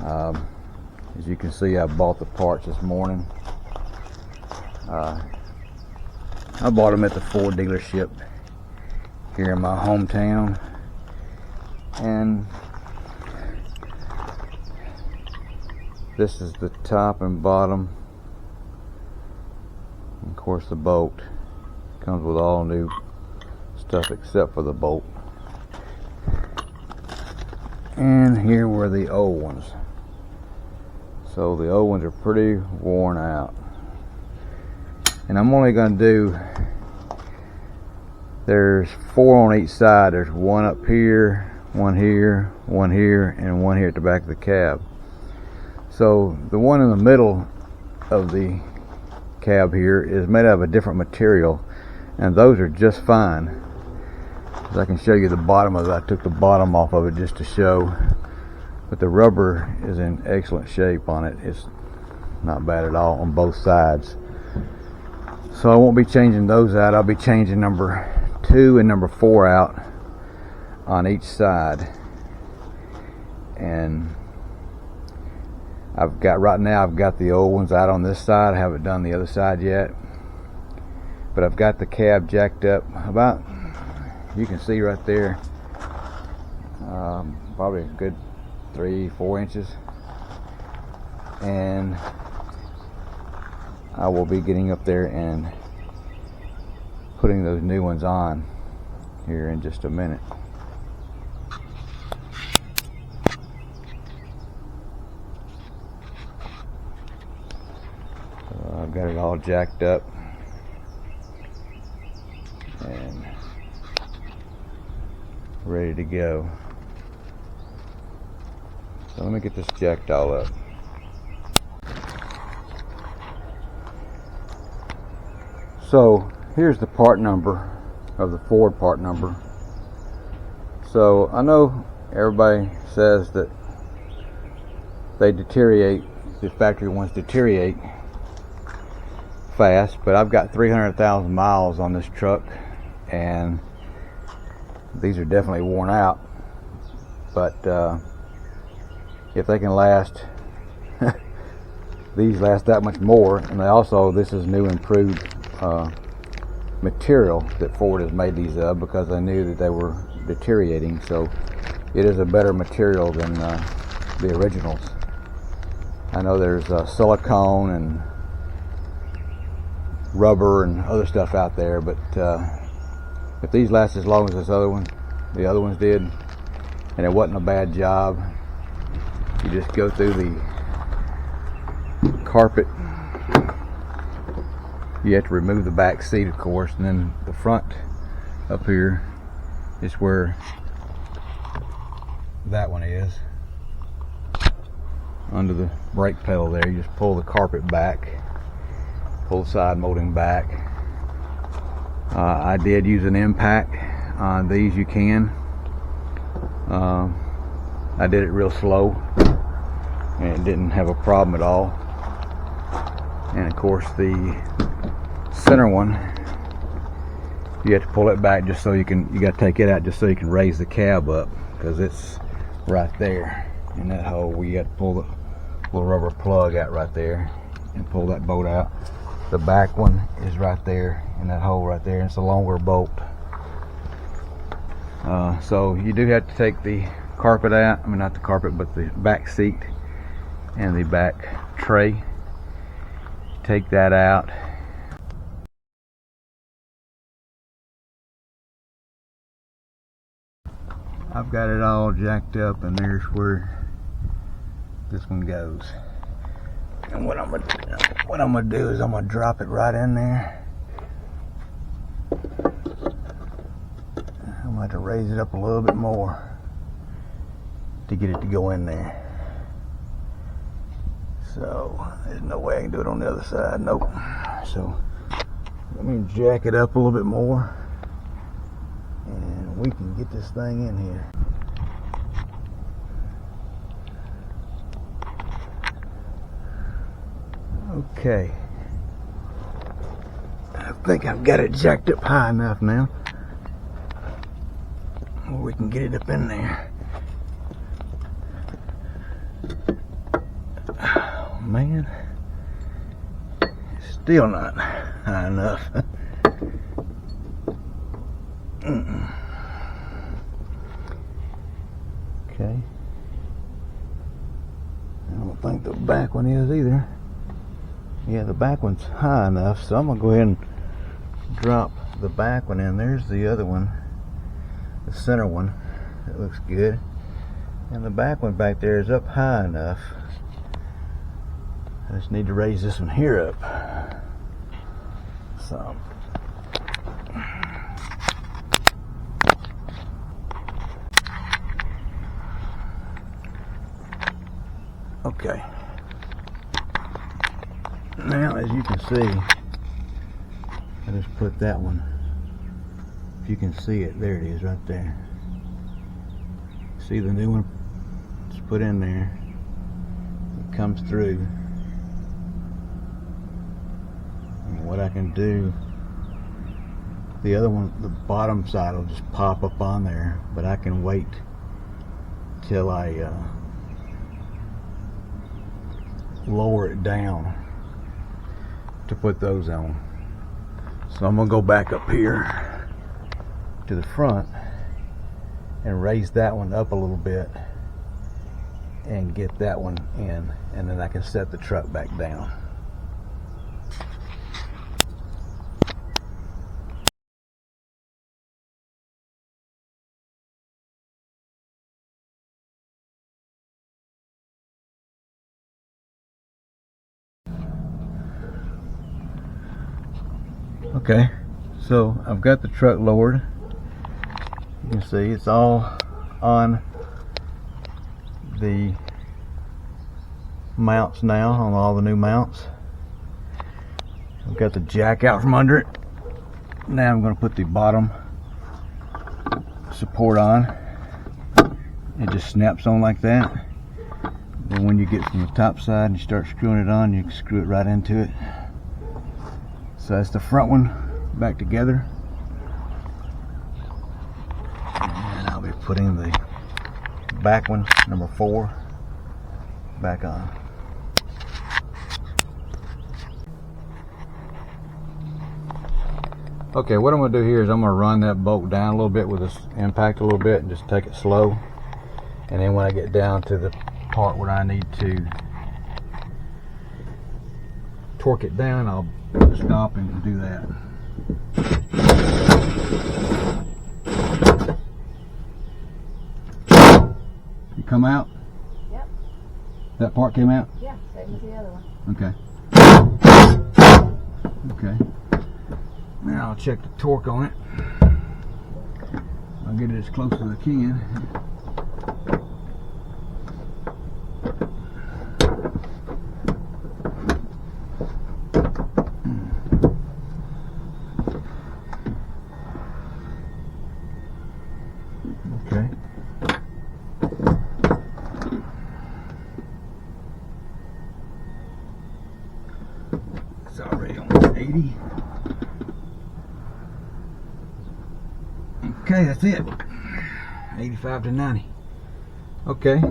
As you can see, I bought the parts this morning. I bought them at the Ford dealership here in my hometown, and this is the top and bottom. And of course, the bolt comes with all new stuff except for the bolt. And here were the old ones. So the old ones are pretty worn out. And I'm only going to do, there's 4 on each side. There's one up here, one here, one here, and one here at the back of the cab. So the one in the middle of the cab here is made out of a different material, and those are just fine. As I can show you the bottom of it. I took the bottom off of it just to show, but the rubber is in excellent shape on it. It's not bad at all on both sides. So I won't be changing those out. I'll be changing number 2 and number 4 out on each side. And right now I've got the old ones out on this side. I haven't done the other side yet, but I've got the cab jacked up about, you can see right there, probably a good 3-4 inches, and I will be getting up there and putting those new ones on here in just a minute. So I've got it all jacked up and ready to go. So let me get this jacked all up. So here's the part number of the Ford part number. So I know everybody says that they deteriorate, the factory ones deteriorate fast, but I've got 300,000 miles on this truck, and these are definitely worn out. But if they can last, these last that much more. And they also, this is new improved material that Ford has made these of, because they knew that they were deteriorating. So it is a better material than the originals. I know there's silicone and rubber and other stuff out there, but if these last as long as the other ones did, and it wasn't a bad job, you just go through the carpet. You have to remove the back seat, of course, and then the front up here is where that one is, under the brake pedal there. You just pull the carpet back, pull the side molding back. I did use an impact on these. You can. I did it real slow, and it didn't have a problem at all. And of course, the center one, you have to pull it back just so you got to take it out just so you can raise the cab up, because it's right there in that hole where you got to pull the little rubber plug out right there and pull that bolt out. The back one is right there in that hole right there, and it's a longer bolt. So you do have to take the carpet out. I mean, not the carpet, but the back seat and the back tray. Take that out. I've got it all jacked up, and there's where this one goes. And what I'm gonna do is I'm gonna drop it right in there. I'm gonna have to raise it up a little bit more to get it to go in there. So there's no way I can do it on the other side. Nope. So let me jack it up a little bit more, and we can get this thing in here. Okay. I think I've got it jacked up high enough now where we can get it up in there. man. It's still not high enough. Okay. I don't think the back one is either. Yeah, the back one's high enough, so I'm gonna go ahead and drop the back one in. There's the other one, the center one. That looks good. And the back one back there is up high enough. I just need to raise this one here up. So. Okay. Now, as you can see, I just put that one. If you can see it, there it is right there. See the new one? Just put in there. It comes through. And what I can do, the other one, the bottom side will just pop up on there, but I can wait till I lower it down to put those on. So I'm gonna go back up here to the front and raise that one up a little bit and get that one in, and then I can set the truck back down. Okay, so I've got the truck lowered. You can see it's all on the mounts now, on all the new mounts. I've got the jack out from under it. Now I'm going to put the bottom support on. It just snaps on like that. Then when you get from the top side and you start screwing it on, you can screw it right into it. So that's the front one back together. And I'll be putting the back one, number 4, back on. Okay, what I'm going to do here is I'm going to run that bolt down a little bit with this impact a little bit and just take it slow. And then when I get down to the part where I need to torque it down, I'll stop and do that. You come out? Yep. That part came out? Yeah, same as the other one. Okay. Okay. Now I'll check the torque on it. I'll get it as close as I can. Okay. It's already on 80. Okay, that's it. 85 to 90. Okay.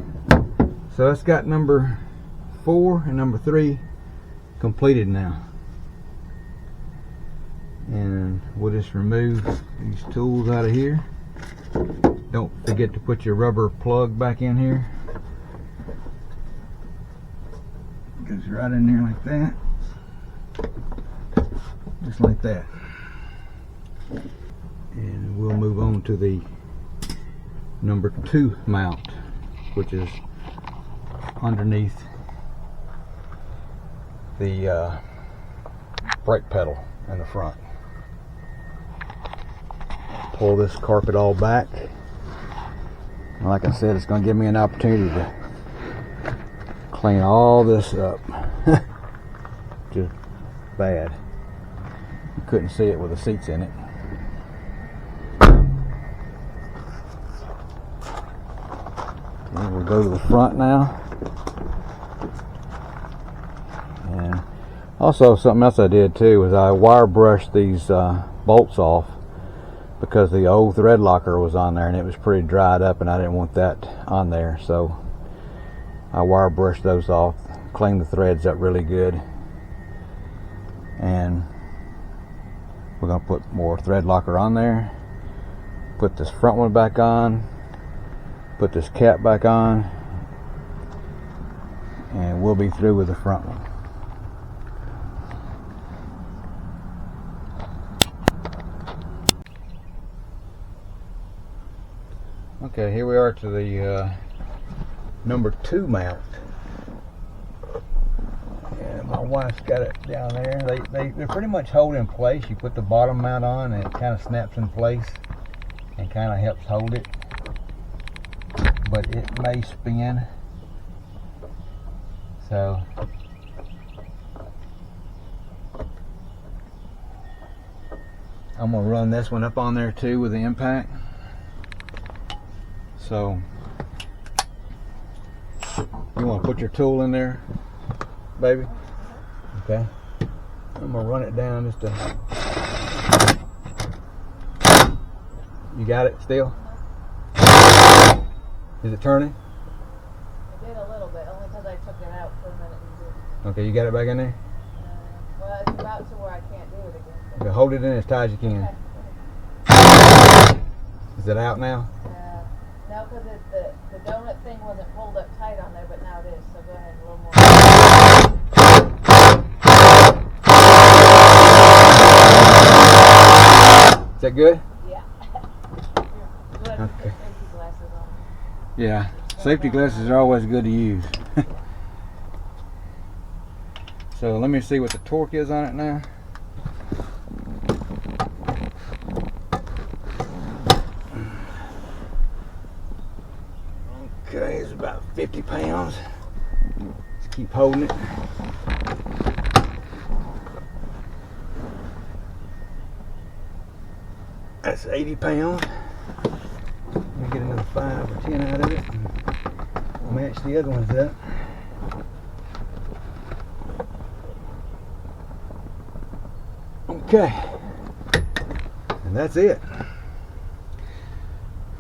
So that's got number 4 and number 3 completed now. And we'll just remove these tools out of here. Don't forget to put your rubber plug back in here. It goes right in there like that. Just like that. And we'll move on to the number 2 mount, which is underneath the brake pedal in the front. Pull this carpet all back. And like I said, it's going to give me an opportunity to clean all this up. Just bad. You couldn't see it with the seats in it. And we'll go to the front now. And also something else I did too was I wire brushed these bolts off, because the old thread locker was on there and it was pretty dried up and I didn't want that on there, so I wire brushed those off. clean the threads up really good. And we're going to put more thread locker on there, put this front one back on, put this cap back on, and we'll be through with the front one. Okay, here we are to the number 2 mount. And my wife's got it down there. They're pretty much hold in place. You put the bottom mount on and it kind of snaps in place and kind of helps hold it. But it may spin. So I'm going to run this one up on there too with the impact. So you want to put your tool in there, baby? Okay. I'm going to run it down just to... You got it still? Is it turning? It did a little bit, only because I took it out for a minute. Okay, you got it back in there? Well, it's about to where I can't do it again. Okay, hold it in as tight as you can. Okay. Is it out now? No, because the donut thing wasn't pulled up tight on there, but now it is. So go ahead, a little more. Is that good? Yeah. Okay. Safety glasses on. Yeah, safety glasses are always good to use. So let me see what the torque is on it now. Okay, it's about 50 pounds. Just keep holding it. That's 80 pounds. Let me get another 5 or 10 out of it and match the other ones up. Okay, and that's it.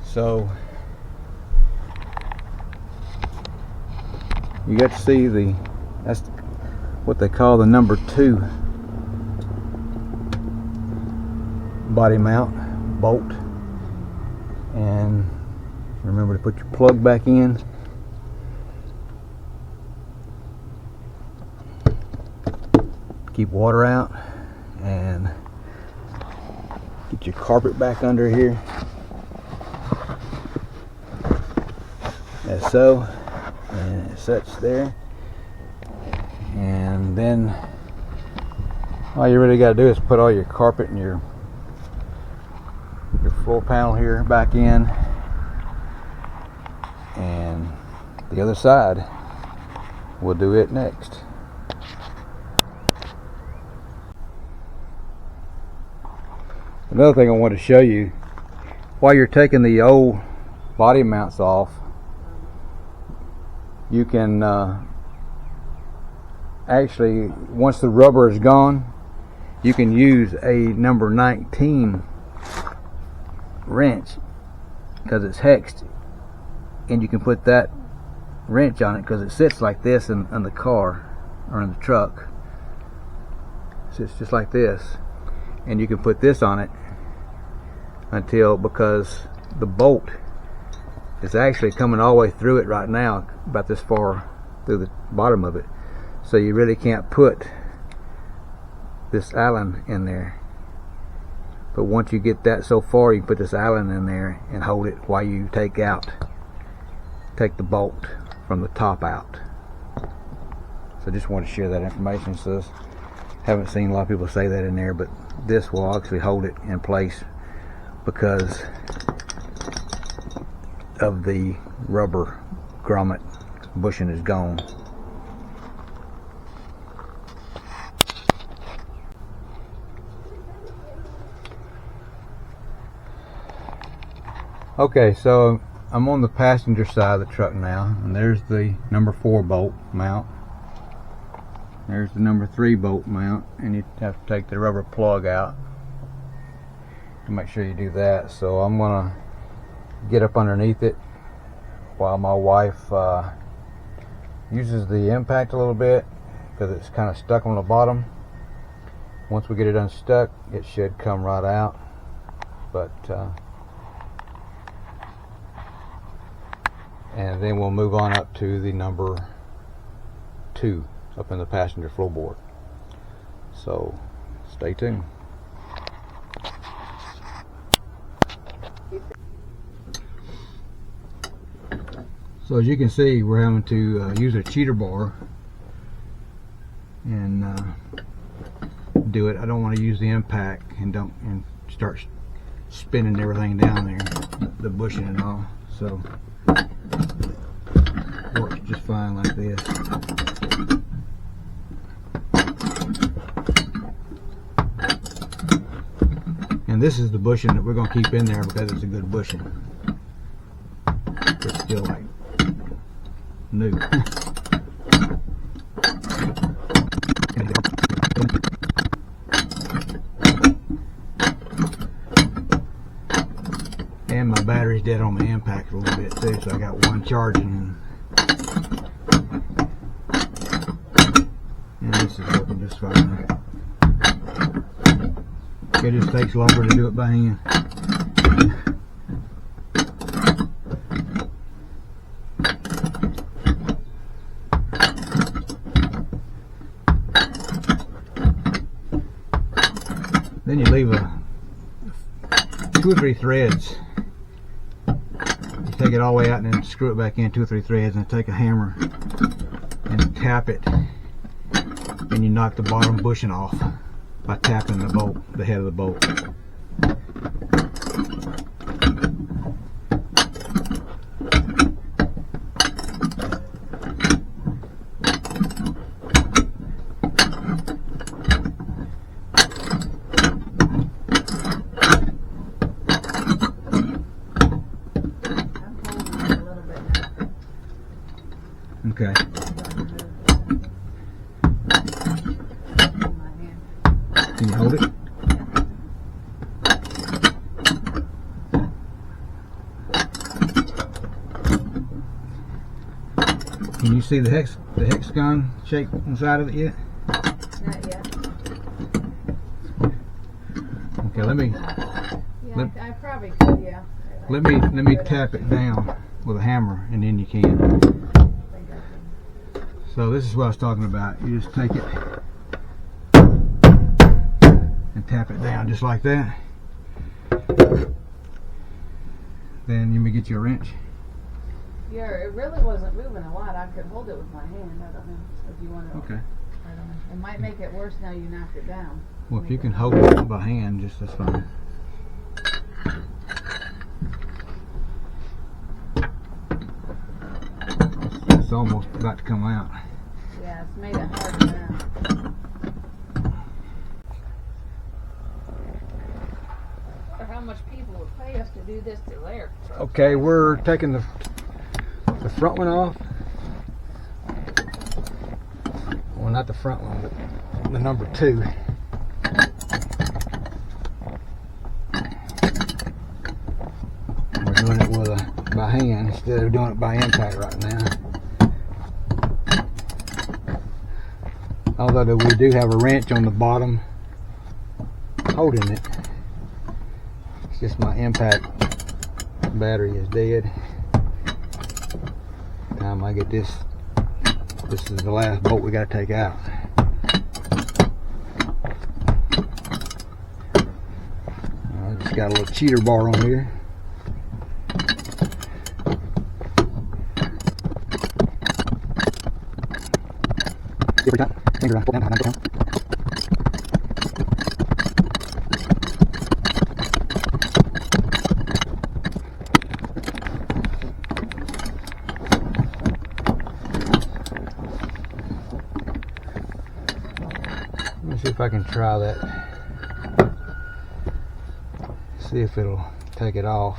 So you got to see that's what they call the number 2 body mount bolt. And remember to put your plug back in. Keep water out and get your carpet back under here, as so, and it sets there. And then all you really got to do is put all your carpet and your floor panel here back in, and the other side we'll do it next. Another thing I want to show you, while you're taking the old body mounts off, you can actually, once the rubber is gone, you can use a number 19 wrench, because it's hexed, and you can put that wrench on it because it sits like this in the car or in the truck. It sits just like this, and you can put this on it because the bolt is actually coming all the way through it right now, about this far through the bottom of it. So you really can't put this Allen in there. But once you get that so far, you can put this Allen in there and hold it while you take the bolt from the top out. So just want to share that information. So haven't seen a lot of people say that in there, but this will actually hold it in place because of the rubber grommet bushing is gone. Okay, so I'm on the passenger side of the truck now, and there's the number 4 bolt mount. There's the number 3 bolt mount, and you have to take the rubber plug out to make sure you do that. So I'm gonna get up underneath it while my wife uses the impact a little bit because it's kind of stuck on the bottom. Once we get it unstuck, it should come right out. But and then we'll move on up to the number 2 up in the passenger floorboard. So stay tuned. So as you can see, we're having to use a cheater bar and do it. I don't want to use the impact and start spinning everything down there, the bushing and all. So works just fine like this. And this is the bushing that we're going to keep in there because it's a good bushing. It's still like new. And my battery's dead on my impact a little bit too, so I got one charging. And this is working just fine. It just takes longer to do it by hand. Then you leave 2 or 3 threads. You take it all the way out and then screw it back in 2 or 3 threads, and take a hammer and tap it, and you knock the bottom bushing off by tapping the bolt, the head of the bolt. Okay. Can you hold it? Can you see the hexagon shape inside of it yet? Not yet. Okay, let me. Yeah, I probably could. Yeah. Let me tap it down with a hammer, and then you can. So this is what I was talking about. You just take it and tap it down just like that. Then you may get your wrench. Yeah, it really wasn't moving a lot. I could hold it with my hand. I don't know if you want to. Okay. I don't know. It might make it worse now you knocked it down. Well, if you can hold it by hand, just that's fine. It's almost about to come out. Yeah, it's made it hard now. I wonder how much people would pay us to do this to their truck. Okay, we're taking the front one off. Well, not the front one, but the number 2. We're doing it with by hand instead of doing it by impact right now. Although we do have a wrench on the bottom holding it. It's just my impact battery is dead. Time I get this is the last bolt we got to take out. I just got a little cheater bar on here. Every time, finger down, pull down, down. Let me see if I can try that. See if it'll take it off.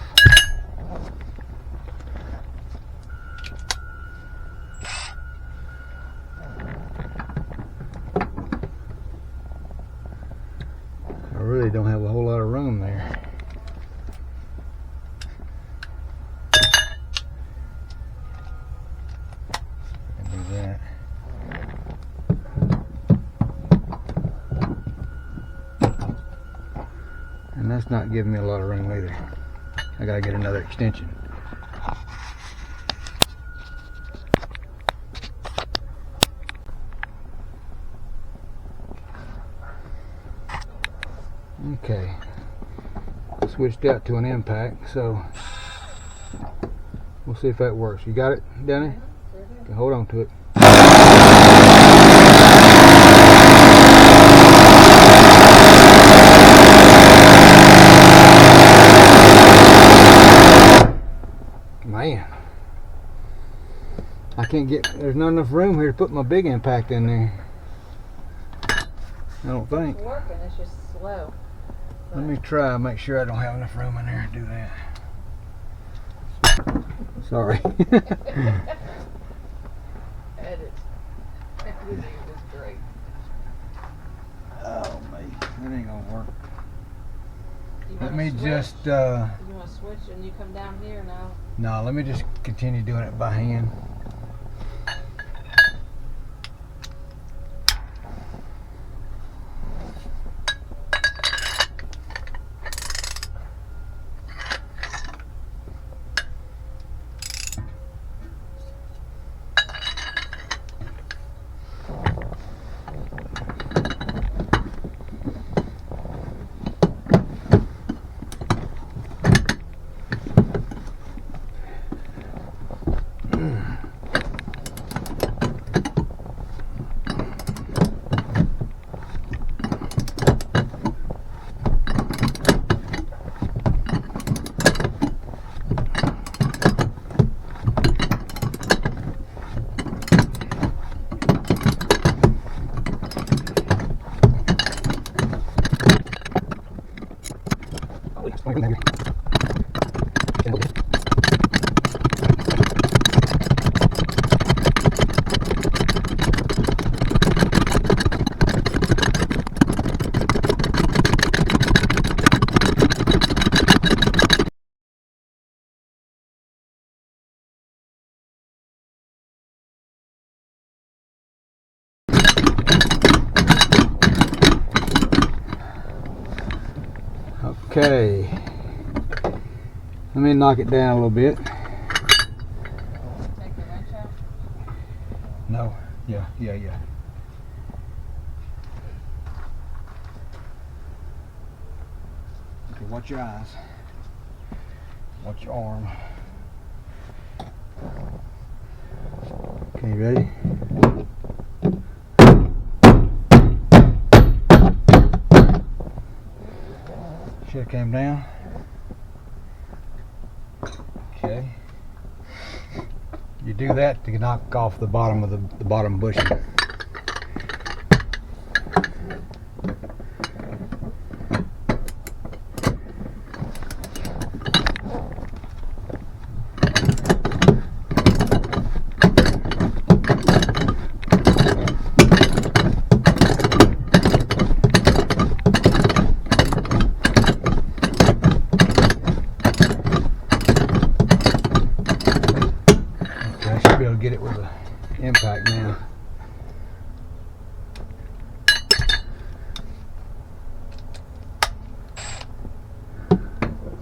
I really don't have a whole lot of room there. Do that. That's not giving me a lot of room either. I gotta get another extension. Okay, switched out to an impact, so we'll see if that works. You got it down there? Okay, hold on to it. Man, I can't get, there's not enough room here to put my big impact in there. I don't think. It's working, it's just slow. Let me try, make sure I don't have enough room in there to do that. Sorry. Edit. Editing is great. Oh man, that ain't gonna work. You Let wanna me switch? just, You want to switch and you come down here now? no, let me just continue doing it by hand. Okay, let me knock it down a little bit. Take the wrench out? No, yeah. Okay, watch your eyes. Watch your arm. Okay, ready? Should have came down. Okay. You do that to knock off the bottom of the bottom bushing. Get it with the impact now.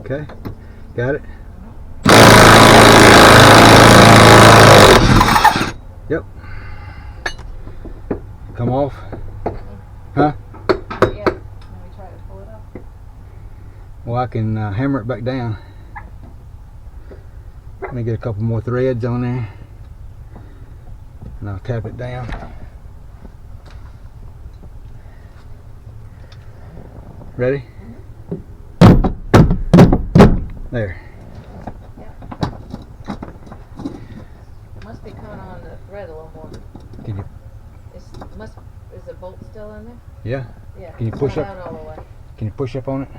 Okay, got it? Yep. Come off? Huh? Yeah. Let me try to pull it up. Well, I can hammer it back down. Let me get a couple more threads on there. And I'll tap it down. Ready? There. Yep. Must be coming on the thread a little more. Can you? Is the bolt still in there? Yeah. Yeah. Can you it's push not up? out all the way. Can you push up on it?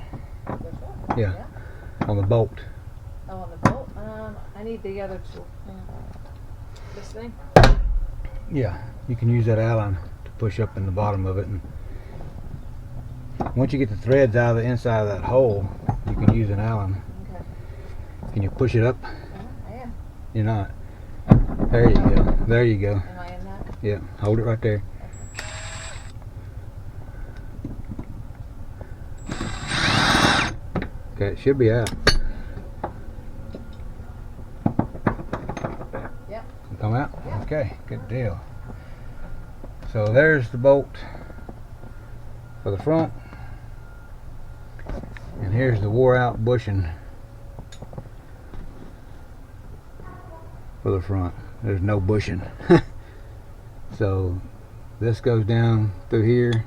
Push up? Yeah. On the bolt. Oh, on the bolt? I need the other tool. This thing? Yeah. You can use that Allen to push up in the bottom of it, and once you get the threads out of the inside of that hole, you can use an Allen. Okay. Can you push it up? I am. You're not. There you go. There you go. Am I in that? Yeah. Hold it right there. Okay, it should be out. Yep. Come out? Yep. Okay, good deal. So there's the bolt for the front. And here's the wore out bushing for the front. There's no bushing. So this goes down through here.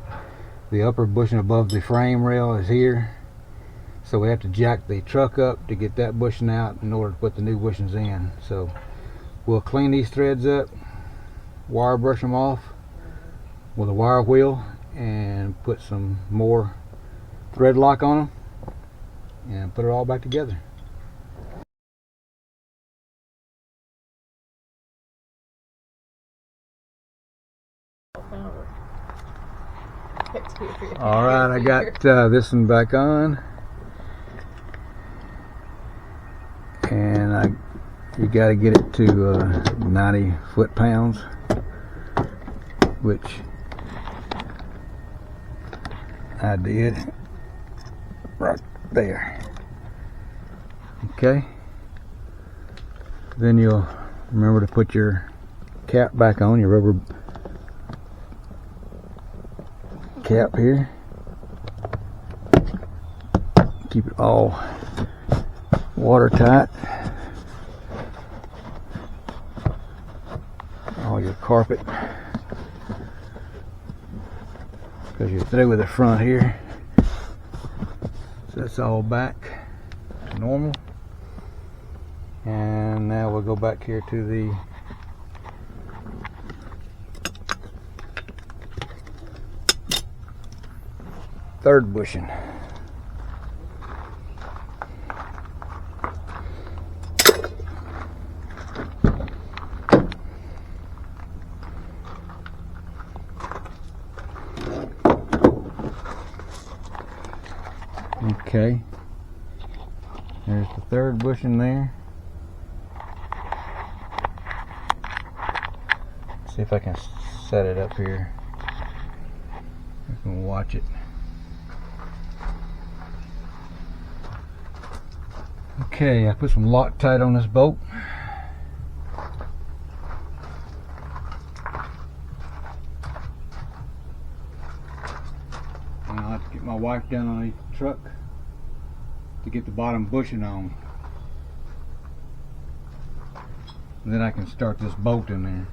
The upper bushing above the frame rail is here. So we have to jack the truck up to get that bushing out in order to put the new bushings in. So we'll clean these threads up, wire brush them off with a wire wheel, and put some more thread lock on them and put it all back together. All right, I got this one back on, and you got to get it to 90 foot-pounds, which I did right there. Okay, then you'll remember to put your cap back on, your rubber cap here. Keep it all watertight. All your carpet, because you're through with the front here. So that's all back to normal. And now we'll go back here to the third bushing. Okay, there's the third bushing there. See if I can set it up here. I can watch it. Okay, I put some Loctite on this bolt. And I'll have to get my wife down on the truck to get the bottom bushing on. And then I can start this bolt in there.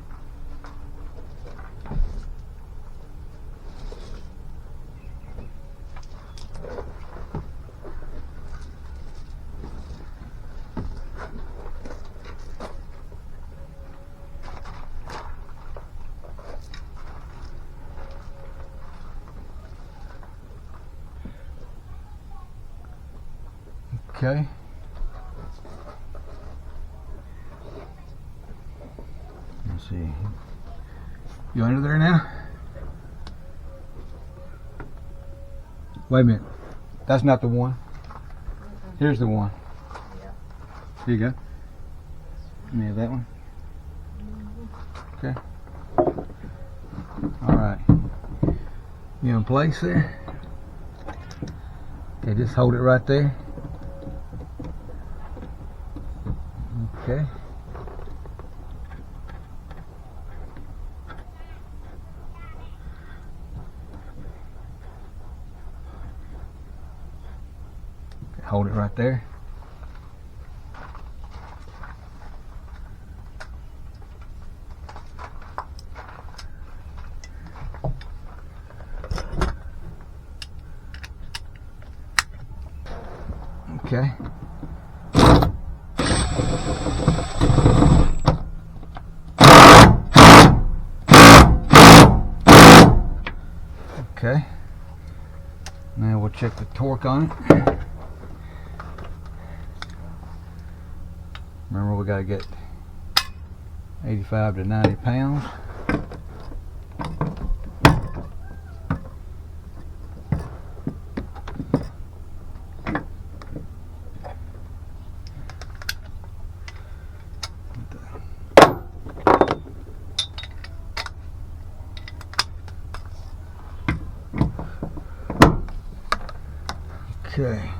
Okay. Let's see. You under there now? Wait a minute. That's not the one. Here's the one. Here you go. Give me that one. Okay. Alright. You in place there? Okay, just hold it right there. Okay. Hold it right there. Okay. Okay. Now we'll check the torque on it. Remember, we got to get 85 to 90 pounds. Okay.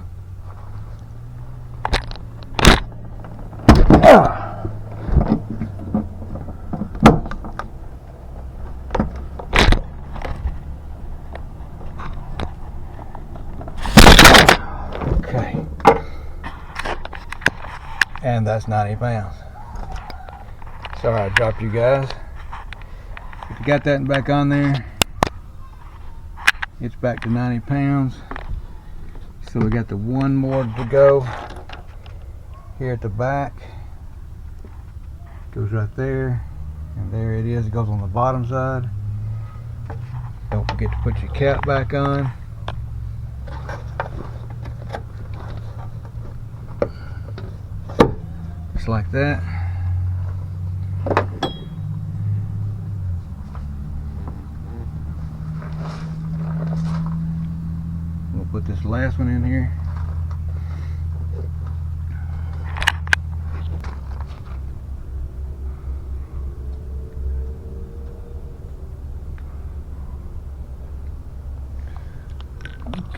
and that's 90 pounds. Sorry I dropped you guys. If you got that back on there, it's back to 90 pounds. So we got the one more to go here at the back. Goes right there, and there it is. It goes on the bottom side. Don't forget to put your cap back on. Just like that. We'll put this last one in here.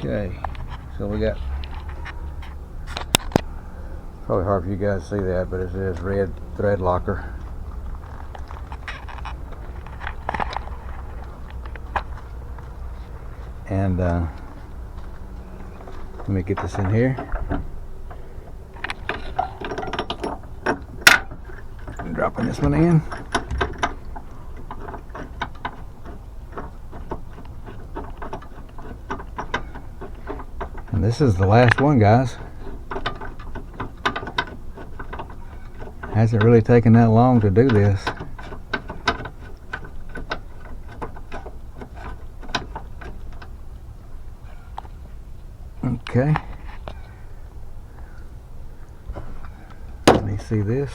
Okay, so we got, probably hard for you guys to see that, but it says red thread locker. And let me get this in here. I'm dropping this one in. And this is the last one, guys. Hasn't really taken that long to do this. Okay. Let me see this.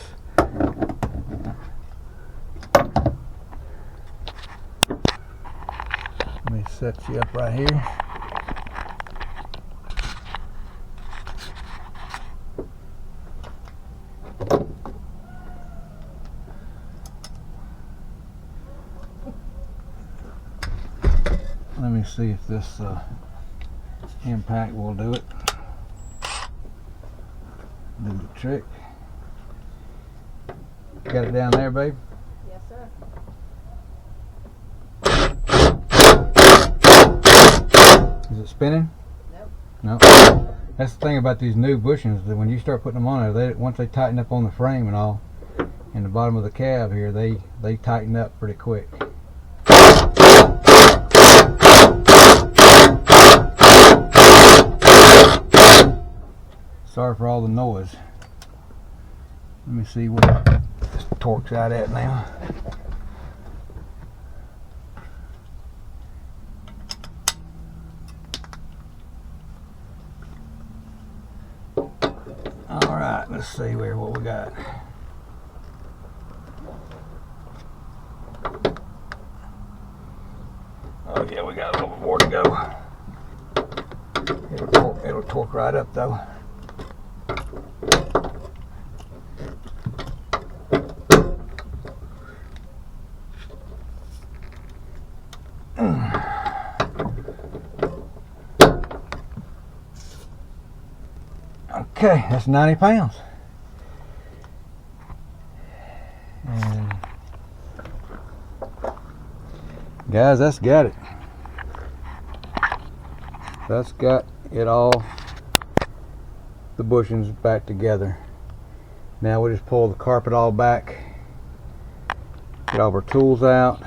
Let me set you up right here. Let me see if this impact will do it. Do the trick. Got it down there, babe? Yes, sir. Is it spinning? Nope. No. That's the thing about these new bushings, that when you start putting them on there, once they tighten up on the frame and all, in the bottom of the cab here, they tighten up pretty quick. Sorry for all the noise. Let me see what this torque's out at now. Alright, let's see what we got. Oh yeah, we got a little more to go. It'll torque right up though. Okay, that's 90 pounds. And guys, that's got it. That's got it all, the bushings back together. Now we just pull the carpet all back, get all of our tools out.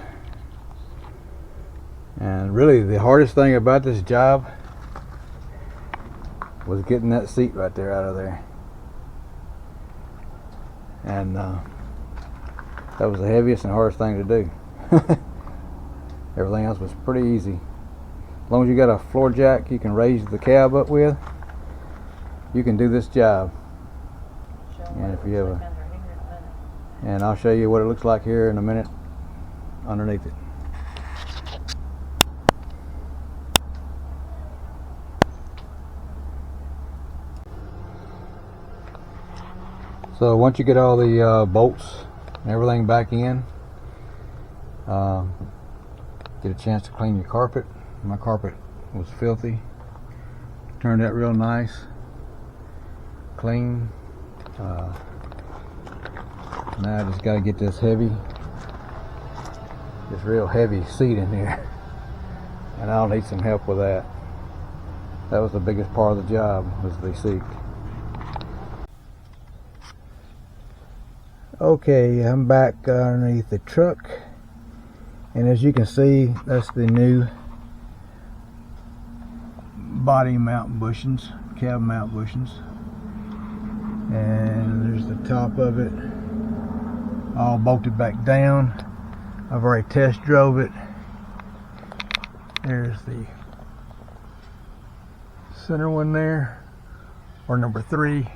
And really the hardest thing about this job was getting that seat right there out of there. And that was the heaviest and hardest thing to do. Everything else was pretty easy. As long as you got a floor jack you can raise the cab up with, you can do this job. And if you have a, and I'll show you what it looks like here in a minute underneath it. So once you get all the bolts and everything back in, get a chance to clean your carpet. My carpet was filthy. Turned out real nice, clean. Now I just got to get this real heavy seat in here, and I'll need some help with that. That was the biggest part of the job, was the seat. Okay, I'm back underneath the truck, and as you can see, that's the new body mount bushings, cab mount bushings, and there's the top of it all bolted back down. I've already test drove it. There's the center one there, or number 3,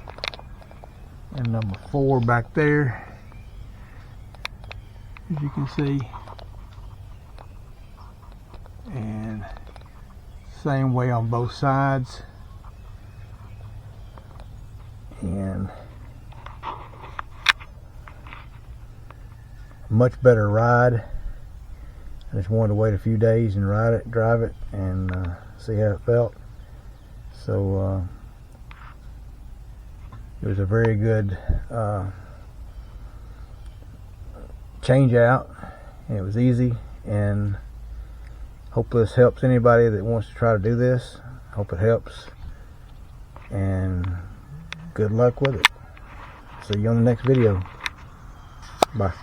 and number 4 back there, as you can see, and same way on both sides, and much better ride. I just wanted to wait a few days and drive it, and see how it felt. So it was a very good change out, and it was easy, and hopefully this helps anybody that wants to try to do this. Hope it helps, and good luck with it. See you on the next video. Bye.